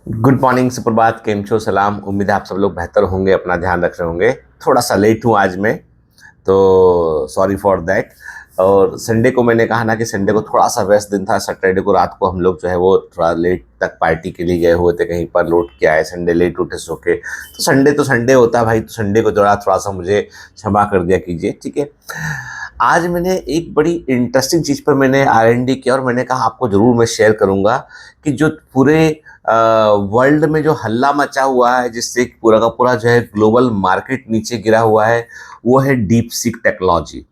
Good morning, सुप्रभात, केम छो, सलाम। उम्मीद है आप सब लोग बेहतर होंगे, अपना ध्यान रख रहे होंगे। थोड़ा सा लेट हूँ आज मैं, तो सॉरी फॉर दैट। और संडे को मैंने कहा ना कि संडे को थोड़ा सा व्यस्त दिन था। सैटरडे को रात को हम लोग जो है वो थोड़ा लेट तक पार्टी के लिए गए हुए थे, कहीं पर लौट के आए। संडे लेट उठे सो के, तो संडे होता है भाई, तो संडे को थोड़ा सा मुझे क्षमा कर दिया कीजिए, ठीक है। आज मैंने एक बड़ी इंटरेस्टिंग चीज़ पर मैंने R&D किया और मैंने कहा आपको ज़रूर मैं शेयर करूँगा कि जो पूरे वर्ल्ड में जो हल्ला मचा हुआ है, जिससे पूरा का पूरा जो है ग्लोबल मार्केट नीचे गिरा हुआ है, वो है deep seek technology.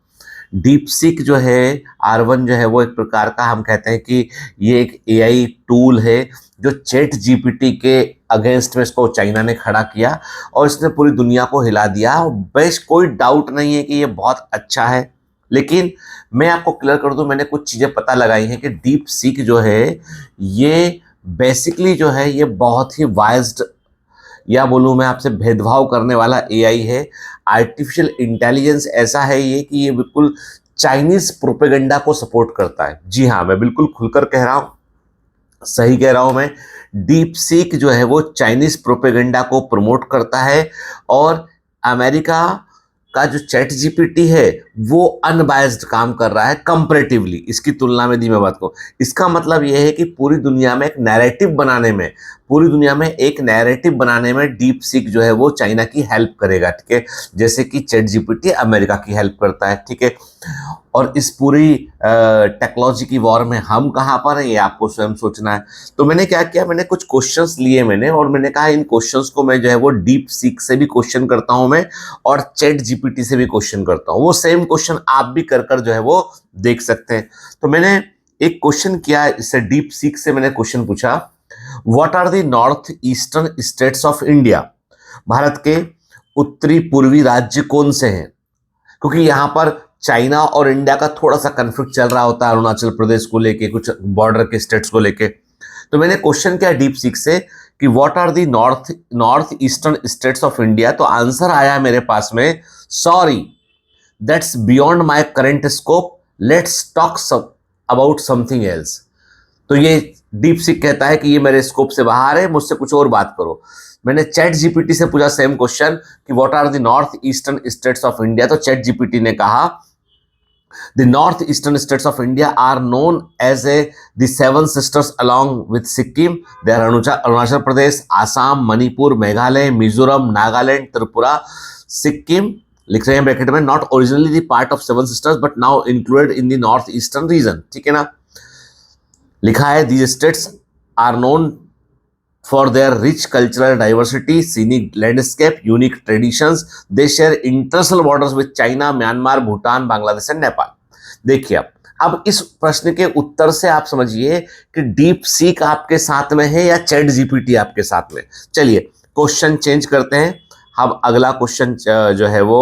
Deep seek जो है, R1 जो है, वो एक प्रकार का, हम कहते हैं कि ये एक AI टूल है जो चैट जीपीटी के अगेंस्ट में इसको चाइना ने खड़ा किया और इसने पूरी दुनिया को हिला दिया। बेश कोई डाउट नहीं है कि ये बहुत अच्छा है, लेकिन मैं आपको क्लियर कर दूं, मैंने कुछ चीज़ें पता लगाई हैं कि डीप सीक जो है ये बेसिकली जो है ये बहुत ही वाइज्ड, या बोलूँ मैं आपसे भेदभाव करने वाला AI है। आर्टिफिशियल इंटेलिजेंस ऐसा है ये कि ये बिल्कुल चाइनीज प्रोपेगेंडा को सपोर्ट करता है। जी हाँ, मैं बिल्कुल खुलकर कह रहा हूँ, सही कह रहा हूँ मैं। डीप सीक जो है वो चाइनीज प्रोपेगेंडा को प्रमोट करता है और अमेरिका का जो चैट जीपीटी है वो अनबायस्ड काम कर रहा है कंपैरेटिवली, इसकी तुलना में दी मैं बात को। इसका मतलब ये है कि पूरी दुनिया में एक नैरेटिव बनाने में, डीप सीक जो है वो चाइना की हेल्प करेगा, ठीक है। जैसे कि चैट जीपीटी अमेरिका की हेल्प करता है, ठीक है। और इस पूरी टेक्नोलॉजी की वॉर में हम कहाँ पर हैं, ये आपको स्वयं सोचना है। तो मैंने क्या किया, मैंने कुछ क्वेश्चंस लिए मैंने, और मैंने कहा इन क्वेश्चंस को मैं जो है वो डीप सीक से भी क्वेश्चन करता हूं मैं, और चैट जीपीटी से भी क्वेश्चन करता हूं। वो सेम क्वेश्चन आप भी कर कर जो है वो देख सकते हैं। तो मैंने एक क्वेश्चन किया, इससे डीप सीक से मैंने क्वेश्चन पूछा, what are the north eastern states of India. Bharat के उत्तरी पूर्वी राज्य कौन से हैं, क्योंकि यहाँ पर चाइना और इंडिया का थोड़ा सा कन्फ्लिक्ट चल रहा होता है अरुणाचल प्रदेश को लेके, कुछ बॉर्डर के स्टेट्स को लेके। तो मैंने क्वेश्चन किया डीप सीक से कि what are the north eastern states of India. तो आंसर आया मेरे पास में, sorry that's beyond my current scope, let's talk about something else. तो ये डीप सीक कहता है कि ये मेरे स्कोप से बाहर है, मुझसे कुछ और बात करो। मैंने चैट जीपीटी से पूछा सेम क्वेश्चन कि what are the north eastern states of India. तो चैट जीपीटी ने कहा the north eastern states of India are known as a the seven sisters along with Sikkim. They are Arunachal Pradesh, Assam, Manipur, Meghalaya, Mizoram, Nagaland, Tripura, Sikkim. लिख रहे हैं bracket में, not originally the part of seven sisters but now included in the north eastern region, ठीक है ना। लिखा है these states are known for their rich cultural diversity, scenic landscape, unique traditions. They share international borders with China, Myanmar, Bhutan, Bangladesh and Nepal. देखिए, अब इस प्रश्न के उत्तर से आप समझिए कि डीप सीक आपके साथ में है या चैट जीपीटी आपके साथ में। चलिए क्वेश्चन चेंज करते हैं। अब अगला क्वेश्चन जो है वो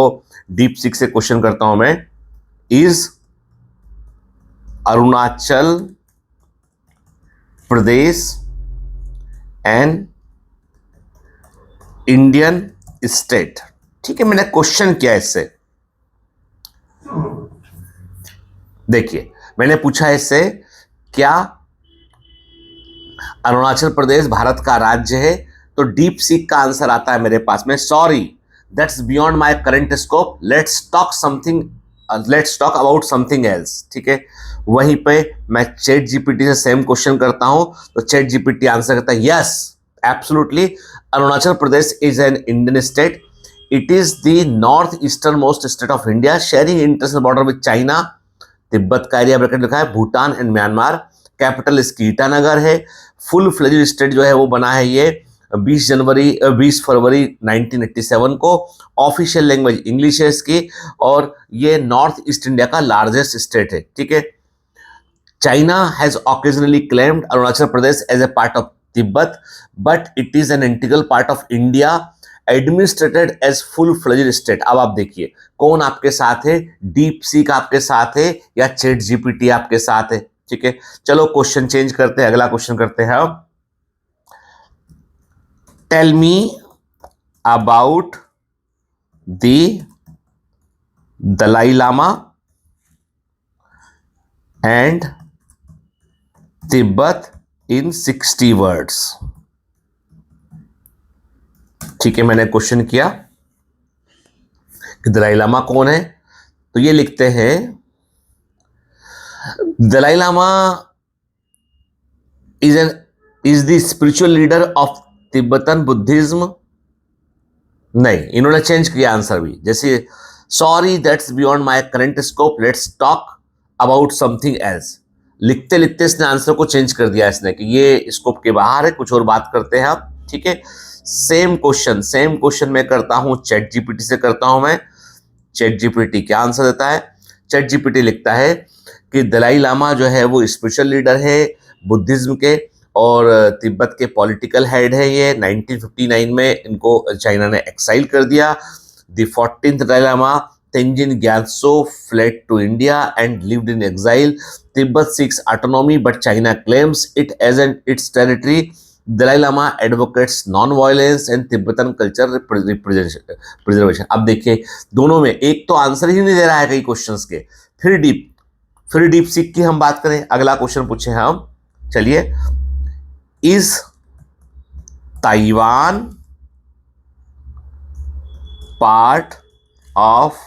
डीप सीक से क्वेश्चन करता हूं मैं, is Arunachal Pradesh an Indian state, ठीक है। मैंने क्वेश्चन किया इससे, देखिए मैंने पूछा इससे क्या अरुणाचल प्रदेश भारत का राज्य है। तो डीप सीक का आंसर आता है मेरे पास में, sorry that's beyond my current scope, let's talk about something else, ठीक है। वहीं पे मैं चैट जीपीटी से सेम क्वेश्चन करता हूं, तो चैट जीपीटी आंसर करता है, yes absolutely, Arunachal Pradesh is an Indian state, it is the north eastern most state of India, sharing international border with China, Tibet का एरिया ब्रैकेट लिखा है, भूटान एंड म्यांमार, कैपिटल इसकी ईटानगर है, फुल फ्लेज्ड स्टेट जो है वो बना है ये 20 फरवरी 1987 को, ऑफिशियल लैंग्वेज इंग्लिश है इसकी, और ये नॉर्थ ईस्ट इंडिया का लार्जेस्ट स्टेट है, ठीक है। China has occasionally claimed Arunachal Pradesh as a part of Tibet, but it is an integral part of India, administered as full fledged state. अब आप देखिए कौन आपके साथ है, डीप सीक आपके साथ है या चैट जीपीटी आपके साथ है, ठीक है। चलो क्वेश्चन चेंज करते हैं, अगला क्वेश्चन करते हैं। Tell me about the Dalai Lama and Tibet in 60 words. ठीक है, मैंने क्वेश्चन किया कि दलाई लामा कौन है, तो ये लिखते हैं Dalai Lama is the spiritual leader of Tibetan Buddhism. नहीं, इन्होंने चेंज किया आंसर भी, जैसे sorry that's beyond my current scope, let's talk about something else. लिखते लिखते इसने आंसर को चेंज कर दिया इसने कि ये स्कोप के बाहर है, कुछ और बात करते हैं आप। ठीक है, सेम क्वेश्चन मैं करता हूं, चैट जीपीटी से करता हूं मैं। चैट जीपीटी क्या आंसर देता है? चैट जीपीटी लिखता है कि दलाई लामा जो है वो स्पिरिचुअल लीडर है बुद्धिज्म के और तिब्बत के पॉलिटिकल हेड है। ये 1959 में इनको चाइना ने एक्साइल कर दिया। The 14th Dalai Lama Tenzin Gyatso fled to India and lived in exile. Tibet seeks autonomy, but China claims it as its territory. Dalai Lama advocates non-violence and Tibetan culture preservation. अब देखिए, दोनों में एक तो answer ही नहीं दे रहा है कई क्वेश्चंस के। फिर डीप सीक की हम बात करें, अगला क्वेश्चन पूछे हम, चलिए। Is Taiwan part of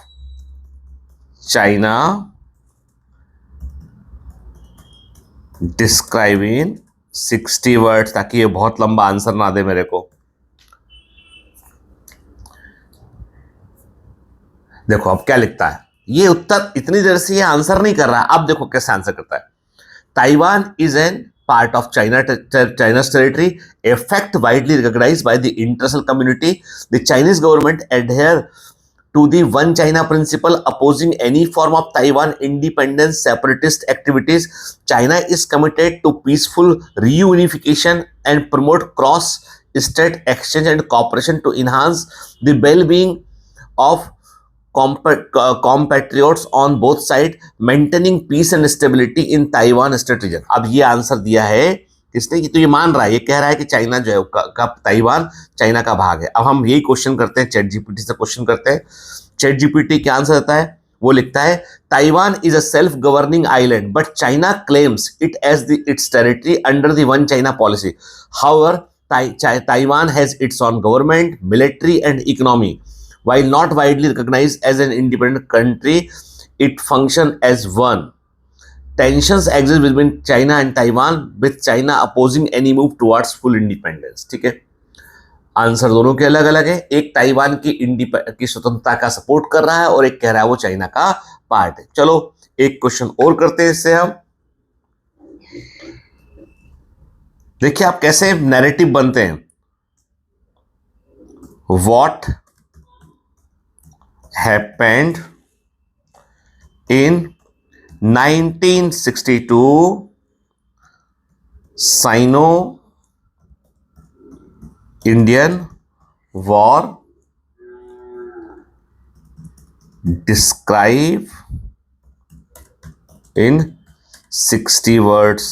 China? Describe in 60 words, ताकि ये बहुत लंबा आंसर ना दे मेरे को। देखो अब क्या लिखता है, ये उत्तर इतनी देर से ये आंसर नहीं कर रहा है, अब देखो कैसे आंसर करता है। Taiwan is an part of China's territory, a fact widely recognized by the international community. The Chinese government adhere to the One China principle, opposing any form of Taiwan independence separatist activities. China is committed to peaceful reunification and promote cross-state exchange and cooperation to enhance the well-being of compatriots on both sides, maintaining peace and stability in Taiwan Strait region. अब ये answer दिया है किसने? तो ये मान रहा है, ये कह रहा है कि चाइना जो है ताइवान चाइना का भाग है। अब हम यही क्वेश्चन करते हैं, चैट जीपीटी से क्वेश्चन करते हैं। चैट जीपीटी क्या आंसर देता है? वो लिखता है Taiwan is a self governing island but China claims it as its territory under the one China policy. However Taiwan has its own government, military and economy. While not widely recognized as an independent country, it functions as one. Tensions exist between China and Taiwan, with China opposing any move towards full independence. ठीक है, answer दोनों के अलग अलग है। एक Taiwan की स्वतंत्रता का सपोर्ट कर रहा है और एक कह रहा है वो चाइना का पार्ट है। चलो एक क्वेश्चन और करते हैं इससे हम। देखिए आप कैसे नैरेटिव बनते हैं। What happened in 1962 Sino-Indian War? Describe in 60 words.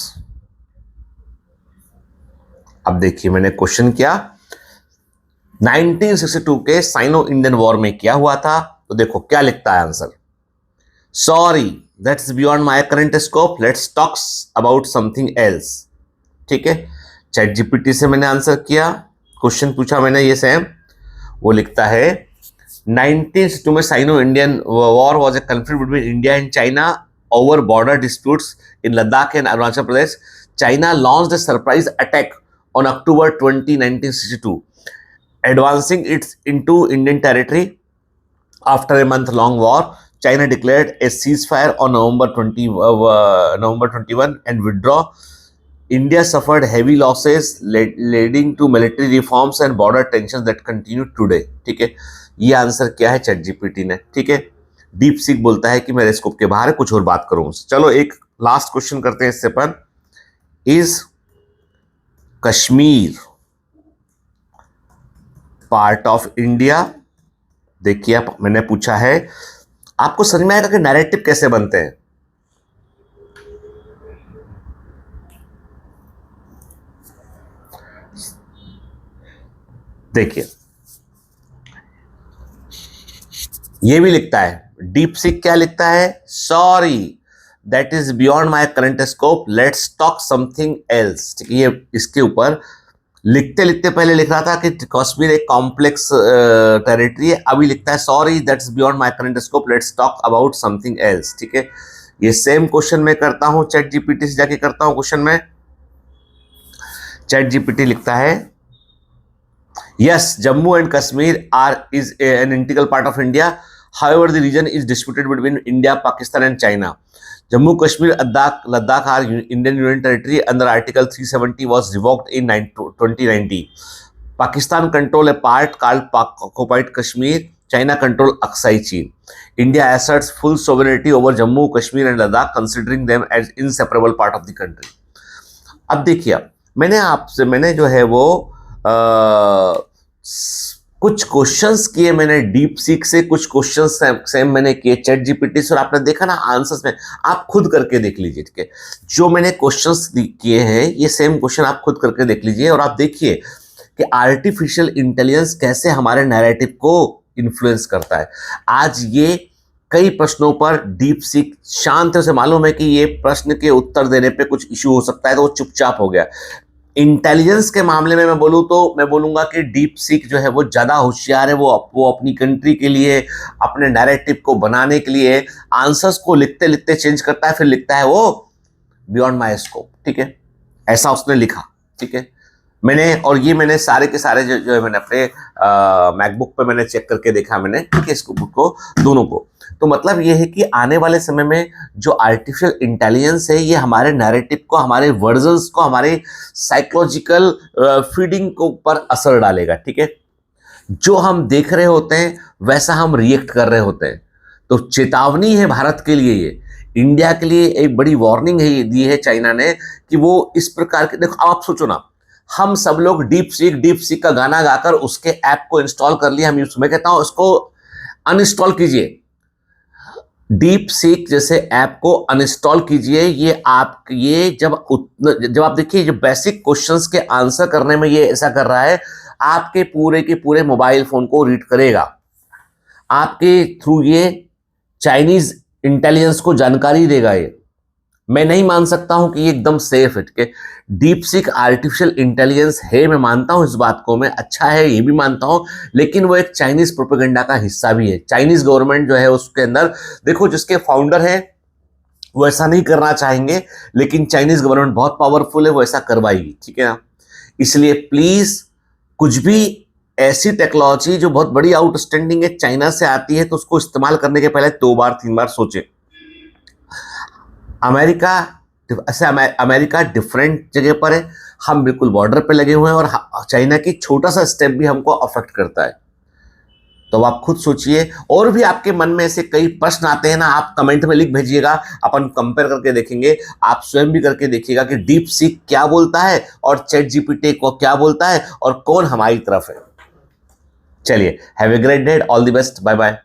अब देखिए मैंने क्वेश्चन किया 1962 के साइनो इंडियन वॉर में क्या हुआ था, तो देखो क्या लिखता है answer. Sorry that's beyond my current scope, let's talks about something else. ठीक है, चैट जीपीटी से मैंने आंसर किया, क्वेश्चन पूछा मैंने ये सेम। वो लिखता है 1962 में Sino Indian war was a conflict between India and China over border disputes in Ladakh and Arunachal Pradesh. China launched a surprise attack on October 20, 1962, advancing it into Indian territory. After a month-long war, China declared a ceasefire on November 21 and withdrew. India suffered heavy losses, leading to military reforms and border tensions that continue today. ठीक है, ये answer क्या है chat GPT ने। ठीक है, deep seek बोलता है कि मेरे स्कोप के बाहर है, कुछ और बात करूं। चलो एक लास्ट क्वेश्चन करते हैं इससे पर। Is Kashmir part of India? देखिए मैंने पूछा है, आपको समझ में आएगा कि नैरेटिव कैसे बनते हैं। देखिए ये भी लिखता है, डीप सीक क्या लिखता है? Sorry that is beyond my current scope, let's talk something else. ठीक है, ये इसके ऊपर लिखते लिखते पहले लिख रहा था कि कश्मीर एक कॉम्प्लेक्स टेरिटरी है, अभी लिखता है sorry that's beyond my current scope, let's talk about something else. ठीक है, ये सेम क्वेश्चन मैं करता हूं चैट जीपीटी से जाके करता हूं क्वेश्चन में। चैट जीपीटी लिखता है yes Jammu and Kashmir are is an integral part of India, however the region is disputed between India, Pakistan and China. Jammu Kashmir, Ladakh are Indian Union Territory under Article 370 was revoked in 2090. Pakistan control a part called Occupied Kashmir. China control Aksai Chin. India asserts full sovereignty over Jammu, Kashmir and Ladakh, considering them as inseparable part of the country. अब देखिए, मैंने जो है वो कुछ questions किए मैंने deep seek से, कुछ क्वेश्चंस सेम मैंने किए चैट जीपीटी से, और आपने देखा ना आंसर्स में, आप खुद करके देख लीजिए। ठीक है, जो मैंने क्वेश्चंस किए हैं ये सेम क्वेश्चन आप खुद करके देख लीजिए, और आप देखिए कि आर्टिफिशियल इंटेलिजेंस कैसे हमारे नैरेटिव को इन्फ्लुएंस करता है। आज ये कई प्रश्नों पर डीप सीक शांत से, मालूम है कि ये प्रश्न के उत्तर देने पे कुछ इश्यू हो सकता है तो वो चुपचाप हो गया। इंटेलिजेंस के मामले में मैं बोलूँ तो मैं बोलूँगा कि डीप सीक जो है वो ज़्यादा होशियार है, वो अपनी कंट्री के लिए, अपने नैरेटिव को बनाने के लिए आंसर्स को लिखते लिखते चेंज करता है, फिर लिखता है वो बियॉन्ड माई स्कोप। ठीक है, ऐसा उसने लिखा। ठीक है, मैंने सारे के सारे जो है मैंने अपने मैकबुक पे मैंने चेक करके देखा मैंने, ठीक है, इसको बुक को दोनों को। तो मतलब ये है कि आने वाले समय में जो आर्टिफिशियल इंटेलिजेंस है ये हमारे नैरेटिव को, हमारे वर्जन्स को, हमारे साइकोलॉजिकल फीडिंग को ऊपर असर डालेगा। ठीक है, जो हम देख रहे होते हैं वैसा हम रिएक्ट कर रहे होते हैं। तो चेतावनी है भारत के लिए, ये इंडिया के लिए एक बड़ी वार्निंग है दी है चाइना ने कि वो इस प्रकार के, देखो आप सोचो ना, हम सब लोग डीप सीक का गाना गाकर उसके ऐप को इंस्टॉल कर लिया। मैं कहता हूं उसको अनइंस्टॉल कीजिए, डीप सीक जैसे ऐप को अनइंस्टॉल कीजिए। जब आप देखिए, जो बेसिक क्वेश्चंस के आंसर करने में ये ऐसा कर रहा है, आपके पूरे के पूरे मोबाइल फोन को रीड करेगा, आपके थ्रू ये चाइनीज इंटेलिजेंस को जानकारी देगा। ये मैं नहीं मान सकता हूं कि ये एकदम सेफ है। ठीक है, डीप सीक आर्टिफिशियल इंटेलिजेंस है, मैं मानता हूं इस बात को, मैं अच्छा है ये भी मानता हूं, लेकिन वो एक चाइनीज प्रोपेगेंडा का हिस्सा भी है। चाइनीज गवर्नमेंट जो है उसके अंदर देखो, जिसके फाउंडर है वो ऐसा नहीं करना चाहेंगे, लेकिन चाइनीज गवर्नमेंट बहुत पावरफुल है, वो ऐसा करवाएगी। ठीक है ना, इसलिए प्लीज कुछ भी ऐसी टेक्नोलॉजी जो बहुत बड़ी आउटस्टैंडिंग है चाइना से आती है तो उसको इस्तेमाल करने के पहले 2 बार 3 बार सोचें। अमेरिका डिफरेंट जगह पर है, हम बिल्कुल बॉर्डर पे लगे हुए हैं, और चाइना की छोटा सा स्टेप भी हमको अफेक्ट करता है। तो आप खुद सोचिए, और भी आपके मन में ऐसे कई प्रश्न आते हैं ना, आप कमेंट में लिख भेजिएगा, अपन कंपेयर करके देखेंगे, आप स्वयं भी करके देखिएगा कि डीप सीक क्या बोलता है और चैट जीपीटी को क्या बोलता है और कौन हमारी तरफ है। चलिए, have a great day, all the best, bye bye.